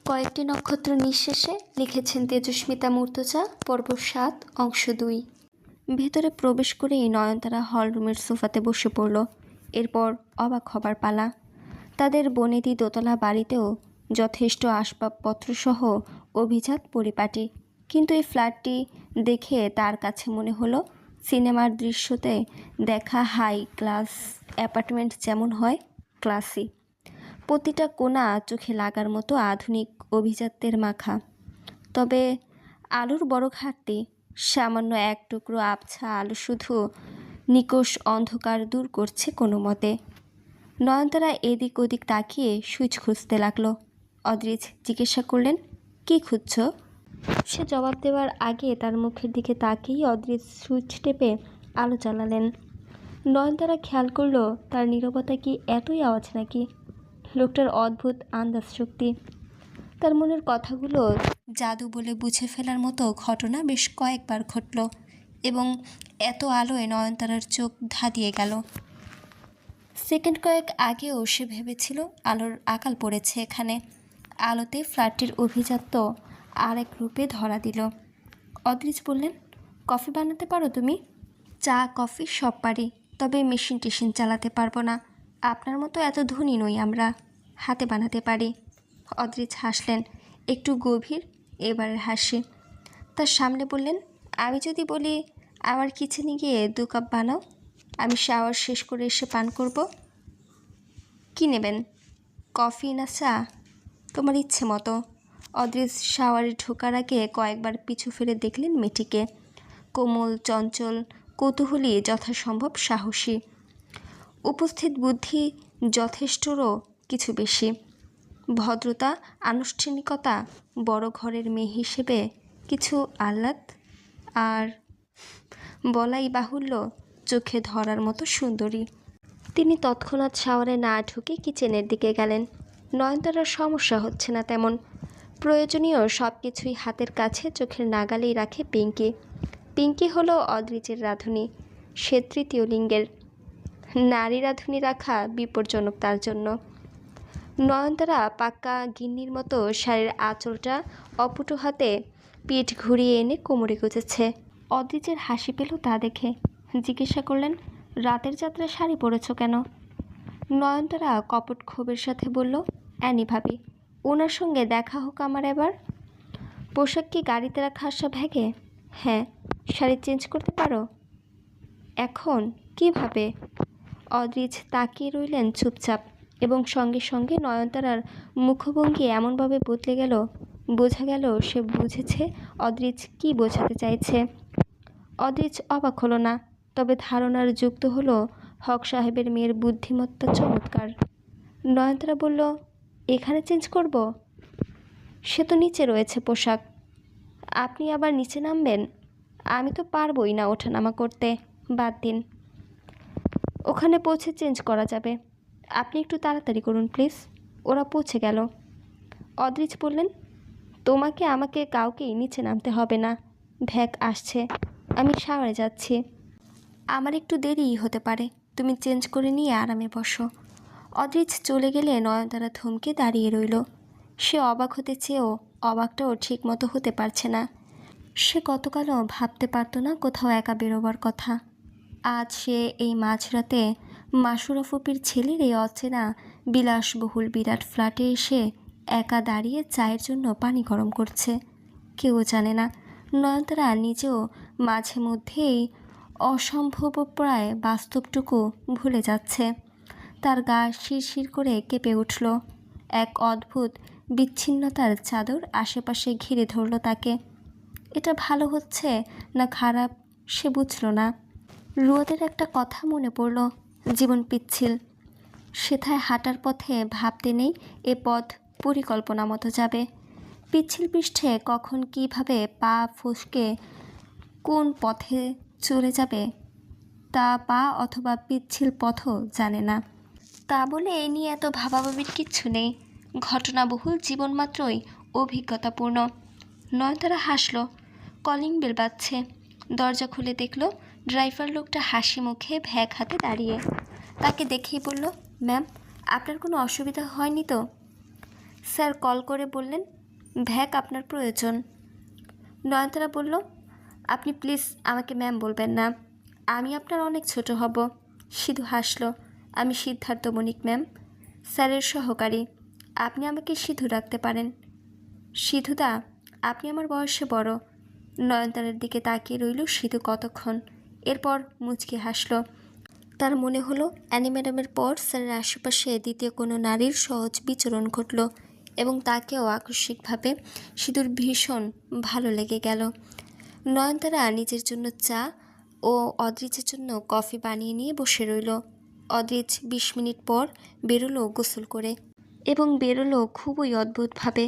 কয়েকটি নক্ষত্র নিঃশেষে লিখেছেন তেজস্মিতা মুর্তজা, পর্ব ৭, অংশ ২। ভেতরে প্রবেশ করেই নয়নতারা হলরুমের সোফাতে বসে পড়ল। এরপর অবাক হবার পালা। তাদের বনেদি দোতলা বাড়িতেও যথেষ্ট আসবাবপত্রসহ অভিজাত পরিপাটি, কিন্তু এই ফ্ল্যাটটি দেখে তার কাছে মনে হলো সিনেমার দৃশ্যতে দেখা হাই ক্লাস অ্যাপার্টমেন্ট যেমন হয়, ক্লাসি। প্রতিটা কোণা চোখে লাগার মতো আধুনিক অভিজাত্যের মাখা। তবে আলোর বড় ঘাটতি। সামান্য এক টুকরো আবছা আলো শুধু নিকষ অন্ধকার দূর করছে কোনো মতে। নয়নতারা এদিক ওদিক তাকিয়ে সুইচ খুঁজতে লাগলো। অদ্রিজ জিজ্ঞাসা করলেন, কী খুঁজছ? সে জবাব দেওয়ার আগে তার মুখের দিকে তাকিয়েই অদ্রিজ সুইচ টেপে আলো জ্বালালেন। নয়নতারা খেয়াল করলো তার নীরবতা কি এতই আওয়াজ নাকি? লোকটার অদ্ভুত আন্দাজ শক্তি। তার মনের কথাগুলো জাদু বলে বুঝে ফেলার মতো ঘটনা বেশ কয়েকবার ঘটল, এবং এত আলোয় নয়নতারার চোখ ধাঁধিয়ে গেল। সেকেন্ড কয়েক আগেও সে ভেবেছিল আলোর আকাল পড়েছে এখানে। আলোতে ফ্ল্যাটটির অভিজাত্য আরেক রূপে ধরা দিল। অদ্রিজ বললেন, কফি বানাতে পারো তুমি? চা কফি সব পারি, তবে মেশিন টেশিন চালাতে পারবো না। আপনার মতো এত ধনী নই আমরা, হাতে বানাতে পারি। অদ্রিজ হাসলেন, একটু গভীর এবারের হাসি। তার সামনে বললেন, আমি যদি বলি আমার কিচেনে গিয়ে 2 কাপ বানাও, আমি শাওয়ার শেষ করে এসে পান করব। কী নেবেন, কফি না চা? তোমার ইচ্ছে মতো। অদ্রিজ শাওয়ারে ঢোকার আগে কয়েকবার পিছু ফিরে দেখলেন মেয়েটিকে। কোমল, চঞ্চল, কৌতূহলী, যথাসম্ভব সাহসী। উপস্থিত বুদ্ধি যথেষ্টরও কিছু বেশি। ভদ্রতা, আনুষ্ঠানিকতা, বড় ঘরের মেয়ে হিসেবে কিছু আহ্লাদ, আর বলাই বাহুল্য চোখে ধরার মতো সুন্দরী। তিনি তৎক্ষণাৎ শাওয়ারে না ঢুকে কিচেনের দিকে গেলেন। নয়নতারার সমস্যা হচ্ছে না তেমন। প্রয়োজনীয় সব কিছুই হাতের কাছে, চোখের নাগালেই রাখে পিঙ্কি। পিঙ্কি হলো অদ্রিজের রাঁধুনি। সে তৃতীয় লিঙ্গের। নারী রাঁধুনি রাখা বিপজ্জনক তার জন্য। নয়নতারা পাক্কা গিন্নির মতো শাড়ির আঁচলটা অপুটো হাতে পিঠ ঘুরিয়ে এনে কোমরে গুজেছে। অদ্রিজের হাসি পেল তা দেখে। জিজ্ঞাসা করলেন, রাতের যাত্রায় শাড়ি পরেছ কেন? নয়নতারা কপট ক্ষোভের সাথে বলল, অ্যানি ভাবি, ওনার সঙ্গে দেখা হোক আমার এবার। পোশাক কি গাড়িতে রাখা আসা ভ্যাগে? হ্যাঁ। শাড়ি চেঞ্জ করতে পারো? এখন কিভাবে? অদ্রিজ তাকিয়ে রইলেন চুপচাপ, এবং সঙ্গে সঙ্গে নয়নতারার মুখভঙ্গি এমনভাবে বদলে গেল, বোঝা গেল সে বুঝেছে অদ্রিজ কি বোঝাতে চাইছে। অদ্রিজ অবাক হলো না, তবে ধারণার যুক্ত হলো হক সাহেবের মেয়ের বুদ্ধিমত্তা চমৎকার। নয়নতারা বলল, এখানে চেঞ্জ করব? সে তো নিচে রয়েছে পোশাক। আপনি আবার নিচে নামবেন? আমি তো পারবই না ওঠানামা করতে, বাদ দিন। ওখানে পৌঁছে চেঞ্জ করা যাবে। আপনি একটু তাড়াতাড়ি করুন প্লিজ। ওরা পৌঁছে গেল। অদ্রিজ বললেন, তোমাকে আমাকে কাউকেই নিচে নামতে হবে না। ভ্যাগ আসছে, আমি শাওয়ারে যাচ্ছি। আমার একটু দেরিই হতে পারে, তুমি চেঞ্জ করে নিয়ে আরামে বসো। অদ্রিজ চলে গেলে নয়নতারা থমকে দাঁড়িয়ে রইল। সে অবাক হতে চেয়েও অবাকটাও ঠিক মতো হতে পারছে না। সে গতকালও ভাবতে পারত না কোথাও একা বেরোবার কথা। আজ সে এই মাঝরাতে মাসুরা ফুপির ছেলের এই অচেনা বিলাসবহুল বিরাট ফ্ল্যাটে এসে একা দাঁড়িয়ে চায়ের জন্য পানি গরম করছে। কেউ জানে না নয়নতারা নিজেও মাঝে মধ্যেই অসম্ভবপ্রায় বাস্তবটুকু ভুলে যাচ্ছে। তার গা শিরশির করে কেঁপে উঠল। এক অদ্ভুত বিচ্ছিন্নতার চাদর আশেপাশে ঘিরে ধরল তাকে। এটা ভালো হচ্ছে না খারাপ সে বুঝল না। রোদের একটা কথা মনে পড়ল, জীবন পিচ্ছিল। সেথায় হাঁটার পথে ভাবতে নেই এ পথ পরিকল্পনা মতো যাবে। পিচ্ছিল পৃষ্ঠে কখন কিভাবে পা ফসকে কোন পথে চলে যাবে তা পা অথবা পিচ্ছিল পথও জানে না। তা বলে এ নিয়ে এত ভাবাভাবির কিচ্ছু নেই। ঘটনাবহুল জীবন মাত্রই অভিজ্ঞতাপূর্ণ। নয়নতারা হাসল। কলিং বেল বাজছে। দরজা খুলে দেখল ড্রাইভার লোকটা হাসি মুখে ভ্যাগ হাতে দাঁড়িয়ে। তাকে দেখেই বলল, ম্যাম, আপনার কোনো অসুবিধা হয়নি তো? স্যার কল করে বললেন ভ্যাক আপনার প্রয়োজন। নয়নতারা বলল, আপনি প্লিজ আমাকে ম্যাম বলবেন না, আমি আপনার অনেক ছোট হব। সিধু হাসলো, আমি সিদ্ধার্থ বণিক ম্যাম, স্যারের সহকারী, আপনি আমাকে সিধু রাখতে পারেন। সিধুদা, আপনি আমার বয়সে বড়। নয়নতারার দিকে তাকিয়ে রইল সিধু কতক্ষণ, এরপর মুচকি হাসলো। তার মনে হলো অ্যানি ম্যাডামের পর স্যারের আশেপাশে দ্বিতীয় কোনো নারীর সহজ বিচরণ ঘটল এবং তাকেও আকস্মিকভাবে সিধুর ভীষণ ভালো লেগে গেল। নয়নতারা নিজের জন্য চা ও অদ্রিজের জন্য কফি বানিয়ে নিয়ে বসে রইল। অদ্রিজ 20 মিনিট পর বেরোলো গোসল করে, এবং বেরোলো খুবই অদ্ভুতভাবে,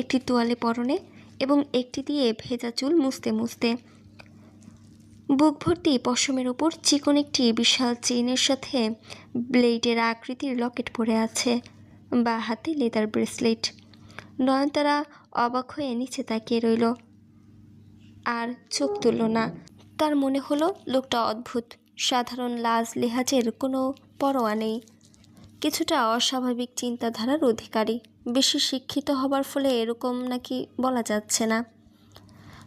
একটি তোয়ালে পরনে এবং একটি দিয়ে ভেজা চুল মুছতে মুছতে। বুক ভর্তি পশমের ওপর চিকন একটি বিশাল চেইনের সাথে ব্লেডের আকৃতির লকেট পরে আছে, বা হাতে লেদার ব্রেসলেট। নয়নতারা অবাক হয়ে নিচে তাকিয়ে রইল, আর চোখ তুলল না। তার মনে হলো লোকটা অদ্ভুত, সাধারণ লাজ লেহাজের কোনো পরোয়া নেই, কিছুটা অস্বাভাবিক চিন্তাধারার অধিকারী। বেশি শিক্ষিত হবার ফলে এরকম নাকি বলা যাচ্ছে না,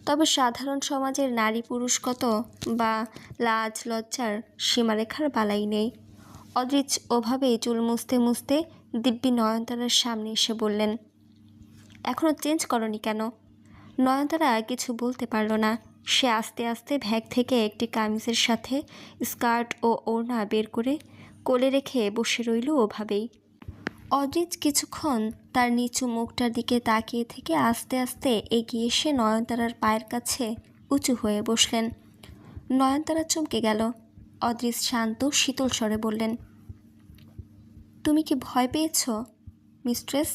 তবে সাধারণ সমাজের নারী পুরুষগত বা লাজ লজ্জার সীমারেখার বালাই নেই। অদ্রিজ ওভাবেই চুল মুছতে মুছতে দিব্যি নয়নতারার সামনে এসে বললেন, এখনও চেঞ্জ করনি কেন? নয়নতারা কিছু বলতে পারল না। সে আস্তে আস্তে ব্যাগ থেকে একটি কামিজের সাথে স্কার্ট ও ওড়না বের করে কোলে রেখে বসে রইল ওভাবেই। অদ্রিজ কিছুক্ষণ তার নিচু মুখটার দিকে তাকিয়ে থেকে আস্তে আস্তে এগিয়ে এসে নয়নতারার পায়ের কাছে উঁচু হয়ে বসলেন। নয়নতারা চমকে গেল। অদ্রিজ শান্ত শীতল স্বরে বললেন, তুমি কি ভয় পেয়েছ মিস্ট্রেস?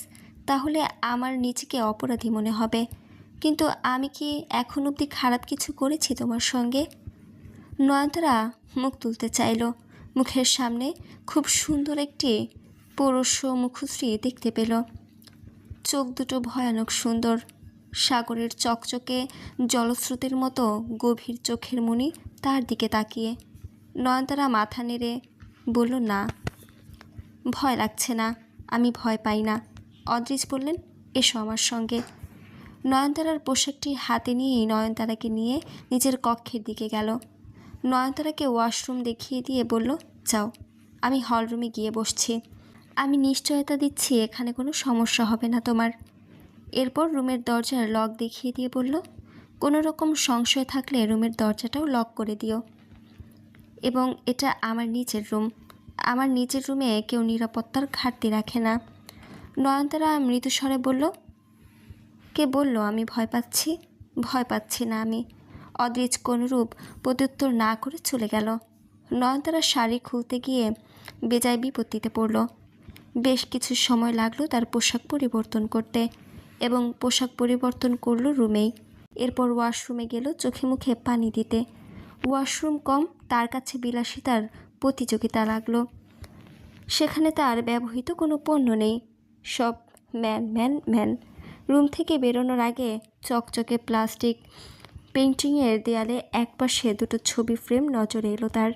তাহলে আমার নিজেকে অপরাধী মনে হবে, কিন্তু আমি কি এখন অবধি খারাপ কিছু করেছি তোমার সঙ্গে? নয়নতারা মুখ তুলতে চাইল। মুখের সামনে খুব সুন্দর একটি পুরুষ মুখশ্রী দেখতে পেল। চোখ দুটো ভয়ানক সুন্দর, সাগরের চকচকে জলস্রোতের মতো গভীর চোখের মণি তার দিকে তাকিয়ে। নয়নতারা মাথা নেড়ে বলল, না, ভয় লাগছে না, আমি ভয় পাই না। অদ্রিজ বললেন, এসো আমার সঙ্গে। নয়নতারার পোশাকটি হাতে নিয়েই নয়নতারাকে নিয়ে নিজের কক্ষের দিকে গেল। নয়নতারাকে ওয়াশরুম দেখিয়ে দিয়ে বলল, যাও, আমি হলরুমে গিয়ে বসছি। আমি নিশ্চয়তা দিচ্ছি এখানে কোনো সমস্যা হবে না তোমার। এরপর রুমের দরজার লক দেখিয়ে দিয়ে বলল, কোনো রকম সংশয় থাকলে রুমের দরজাটাও লক করে দিও, এবং এটা আমার নিচের রুম। আমার নিচের রুমে কেউ নিরাপত্তার ঘাটতি রাখে না। নয়নতারা মৃদুস্বরে বলল, কে বলল আমি ভয় পাচ্ছি? ভয় পাচ্ছি না আমি। অদ্রিজ কোনরূপ প্রত্যুত্তর না করে চলে গেল। নয়নতারা শাড়ি খুলতে গিয়ে বেজায় বিপত্তিতে পড়ল। বেশ কিছু সময় লাগলো তার পোশাক পরিবর্তন করতে, এবং পোশাক পরিবর্তন করলো রুমেই। এরপর ওয়াশরুমে গেল চোখে মুখে পানি দিতে। ওয়াশরুম কম, তার কাছে বিলাসিতার প্রতিযোগিতা লাগলো। সেখানে তার ব্যবহৃত কোনো পণ্য নেই, সব ম্যান ম্যান ম্যান। রুম থেকে বেরোনোর আগে চকচকে প্লাস্টিক পেন্টিংয়ের দেয়ালে একপাশে দুটো ছবি ফ্রেম নজরে এলো তার।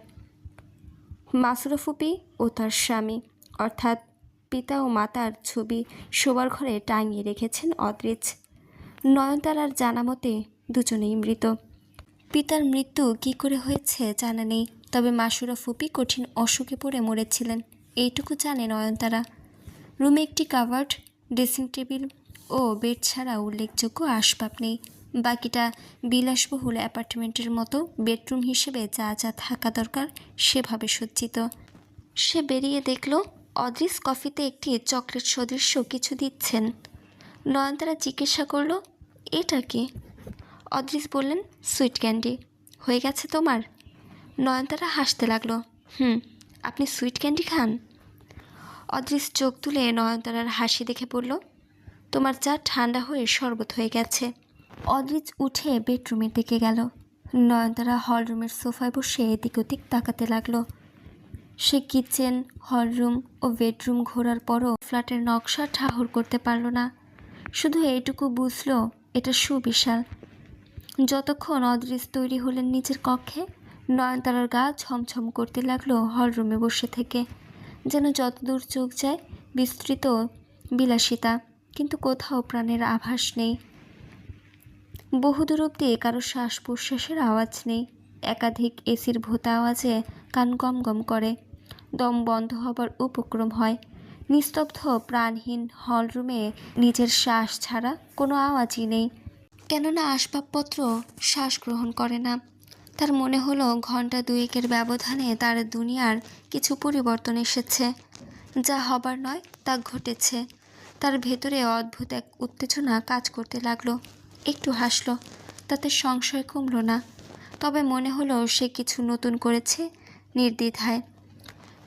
মাসুরা ফুপি ও তার স্বামী, অর্থাৎ পিতা ও মাতার ছবি শোবার ঘরে টাঙিয়ে রেখেছেন অদ্রিজ। নয়নতারার জানা মতে দুজনেই মৃত। পিতার মৃত্যু কী করে হয়েছে জানা নেই, তবে মাসুরা ফুপি কঠিন অসুখে পড়ে মরেছিলেন, এইটুকু জানে নয়নতারা। রুমে একটি কাভার্ড, ড্রেসিং টেবিল ও বেড ছাড়া উল্লেখযোগ্য আসবাব নেই। বাকিটা বিলাসবহুল অ্যাপার্টমেন্টের মতো বেডরুম হিসেবে যা যা থাকা দরকার সেভাবে সজ্জিত। সে বেরিয়ে দেখল অদ্রিজ কফিতে একটি চকলেট সদৃশ্য কিছু দিচ্ছেন। নয়নতারা জিজ্ঞাসা করল, এটা কি? অদ্রিজ বললেন, সুইট ক্যান্ডি। হয়ে গেছে তোমার? নয়নতারা হাসতে লাগলো, আপনি সুইট ক্যান্ডি খান? অদ্রিজ চোখ তুলে নয়নতারার হাসি দেখে বলল, তোমার চা ঠান্ডা হয়ে শরবত হয়ে গেছে। অদ্রিজ উঠে বেডরুমের দিকে গেল। নয়নতারা হলরুমের সোফায় বসে এদিক ওদিক তাকাতে লাগলো। সে কিচেন, হলরুম ও বেডরুম ঘোরার পরও ফ্ল্যাটের নকশা ঠাহর করতে পারল না। শুধু এইটুকু বুঝল এটা সুবিশাল। যতক্ষণ অদ্রিজ তৈরি হলেন নিজের কক্ষে, নয়নতারার গা ছমছম করতে লাগলো হলরুমে বসে থেকে, যেন যতদূর চোখ যায় বিস্তৃত বিলাসিতা। কিন্তু কোথাও প্রাণের আভাস নেই। বহুদূর অব্দি কারো শ্বাস প্রশ্বাসের আওয়াজ নেই। একাধিক এসির ভোঁতা আওয়াজে কান গম গম করে, দম বন্ধ হবার উপক্রম হয়। নিস্তব্ধ প্রাণহীন হলরুমে নিজের শ্বাস ছাড়া কোনো আওয়াজই নেই। কেননা আসবাবপত্র শ্বাস গ্রহণ করে না। তার মনে হলো ঘন্টা দুয়েকের ব্যবধানে তার দুনিয়ার কিছু পরিবর্তন এসেছে। যা হবার নয় তা ঘটেছে। তার ভেতরে অদ্ভুত এক উত্তেজনা কাজ করতে লাগলো। একটু হাসলো, তাতে সংশয় কমল না। তবে মনে হলো সে কিছু নতুন করেছে নির্দ্বিধায়।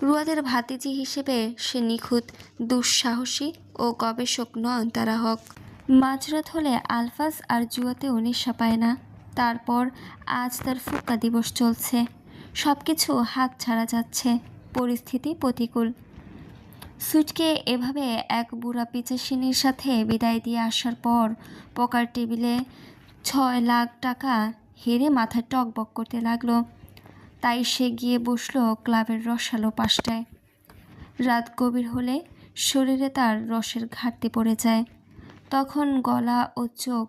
রুয়াদের ভাতিজি হিসেবে সে নিখুঁত দুঃসাহসী ও গবেষক নয়নতারা হক। মাঝরাত হলে আলফাজ আর জুয়াতেও নেশা পায় না। তারপর আজ তার ফুক্কা দিবস চলছে। সব কিছু হাত ছাড়া যাচ্ছে, পরিস্থিতি প্রতিকূল। সুইটকে এভাবে এক বুড়া পিচাসিনীর সাথে বিদায় দিয়ে আসার পর পকার টেবিলে 6 লাখ টাকা হেরে মাথা টকবক করতে লাগলো। তাই সে গিয়ে বসলো ক্লাবের রসালো পাশটায়। রাত গভীর হলে শরীরে তার রসের ঘাটতি পড়ে যায়। তখন গলা ও চোখ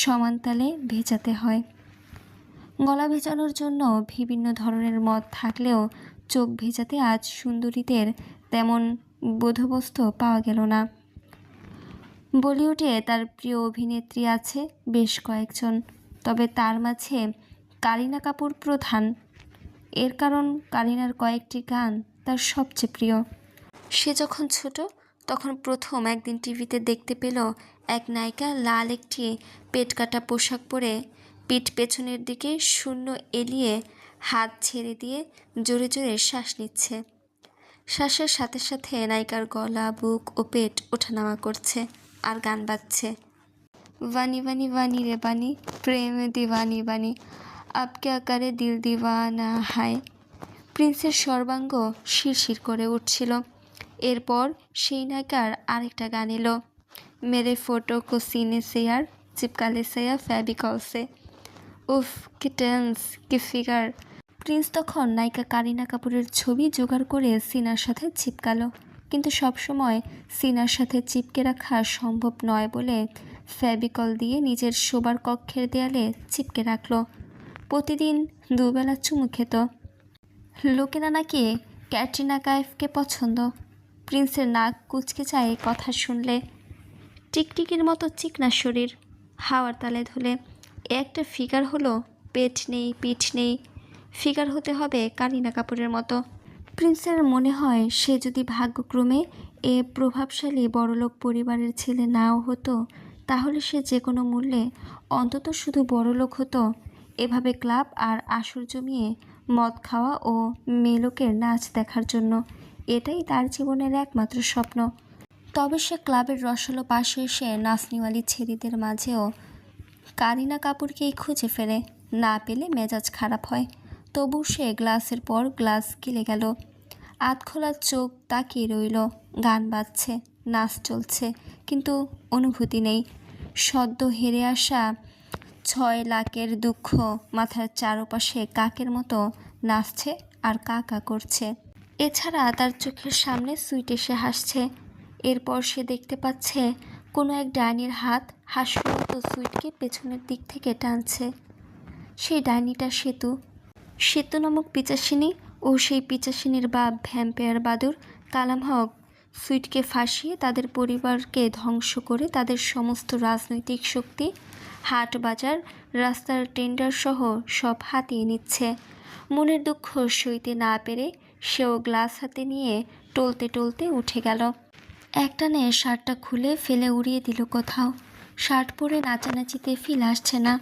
সমানতালে ভেজাতে হয়। গলা ভেজানোর জন্য বিভিন্ন ধরনের মদ থাকলেও চোখ ভেজাতে আজ সুন্দরীদের তেমন বোধবস্তু পাওয়া গেল না। বলিউডে তার প্রিয় অভিনেত্রী আছে বেশ কয়েকজন, তবে তার মাঝে কারিনা কাপুর প্রধান। এর কারণ কারিনার কয়েকটি গান তার সবচেয়ে প্রিয়। সে যখন ছোট তখন প্রথম একদিন টিভিতে দেখতে পেল এক নায়িকা লাল একটি পেটকাটা পোশাক পরে পিঠ পেছনের দিকে শূন্য এলিয়ে হাত ছেড়ে দিয়ে জোরে জোরে শ্বাস নিচ্ছে। শ্বাসের সাথে সাথে নায়িকার গলা, বুক ও পেট ওঠানামা করছে আর গান বাজছে। বানি বানি বানি রে বানি, প্রেম দিওয়ানি বানি, আব ক্যা করে দিল দিওয়ানা হায়। প্রিন্সের সর্বাঙ্গ শিরশির করে উঠছিল। এরপর সেই নায়িকার আরেকটা গান এলো, মেরে ফটো কো সিনে সে আর চিপকালে সে ফেভিকল সে। উফ কি টেন্স, কি ফিগার। প্রিন্স তখন নায়িকা কারিনা কাপুরের ছবি জোগাড় করে সিনার সাথে চিপকালো, কিন্তু সবসময় সিনার সাথে চিপকে রাখা সম্ভব নয় বলে ফেভিকল দিয়ে নিজের শোবার কক্ষের দেয়ালে চিপকে রাখলো। প্রতিদিন দুবেলা চুমু খেত। লোকেরা নাকি ক্যাটরিনা কাইফকে পছন্দ। প্রিন্সের নাক কুচকে যায় কথা শুনলে। টিকটিকির মতো চিকনা শরীর, হাওয়ার তালে ধুলে। একটা ফিগার হলো, পেট নেই, পিঠ নেই। ফিগার হতে হবে কারিনা কাপুরের মতো। প্রিন্সের মনে হয় সে যদি ভাগ্যক্রমে এ প্রভাবশালী বড়লোক পরিবারের ছেলে নাও হতো, তাহলে সে যে কোনো মূল্যে অন্তত শুধু বড়লোক হতো। এভাবে ক্লাব আর আসর জমিয়ে মদ খাওয়া ও মেয়েলোকের নাচ দেখার জন্য, এটাই তার জীবনের একমাত্র স্বপ্ন। তবে সে ক্লাবের রসালো পাশে এসে নাচনিওয়ালি ছেলেদের মাঝেও কারিনা কাপুরকেই খুঁজে ফেলে। না পেলে মেজাজ খারাপ হয়। তবু সে গ্লাসের পর গ্লাস গিলে গেল। আধখোলা চোখ তাকিয়ে রইল। গান বাজছে, নাচ চলছে, কিন্তু অনুভূতি নেই। সদ্য হেরে আসা 6 লাখের দুঃখ মাথার চারপাশে কাকের মতো নাচছে আর কা কা করছে। এছাড়া তার চোখের সামনে সুইট এসে হাসছে। এরপর সে দেখতে পাচ্ছে কোনো এক ডাইনির হাত হাসির মতো সুইটকে পেছনের দিক থেকে টানছে। সেই ডাইনিটা সেতু। সেতু নামক পিচাসিনী ও সেই পিচাসিনীর বাপ ভ্যাম্পায়ার বাদুর কালাম হক সুইটকে ফাঁসিয়ে তাদের পরিবারকে ধ্বংস করে তাদের সমস্ত রাজনৈতিক শক্তি, হাট বাজার, রাস্তার টেন্ডার সহ সব হাতিয়ে নিচ্ছে। মনের দুঃখ সইতে না পেরে সেও গ্লাস হাতে নিয়ে টলতে টলতে উঠে গেল। একটানে শার্টটা খুলে ফেলে উড়িয়ে দিল কোথাও। শার্ট পরে নাচানাচিতে ফিল আসছে না।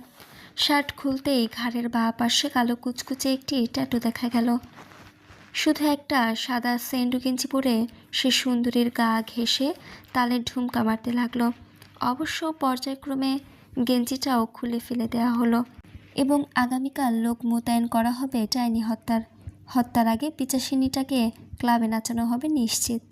শার্ট খুলতেই ঘাড়ের বাঁ পাশে কালো কুচকুচে একটি ট্যাটু দেখা গেল। শুধু একটা সাদা সেন্ডু গেঞ্জি পরে সে সুন্দরীর গা ঘেঁষে তালে ঢুমকা মারতে লাগলো। অবশ্য পর্যায়ক্রমে গেঞ্জিটাও খুলে ফেলে দেওয়া হলো এবং আগামীকাল লোক মোতায়েন করা হবে ডাইনি হত্যার আগে পিচাসিনীটাকে ক্লাবে নাচানো হবে নিশ্চিত।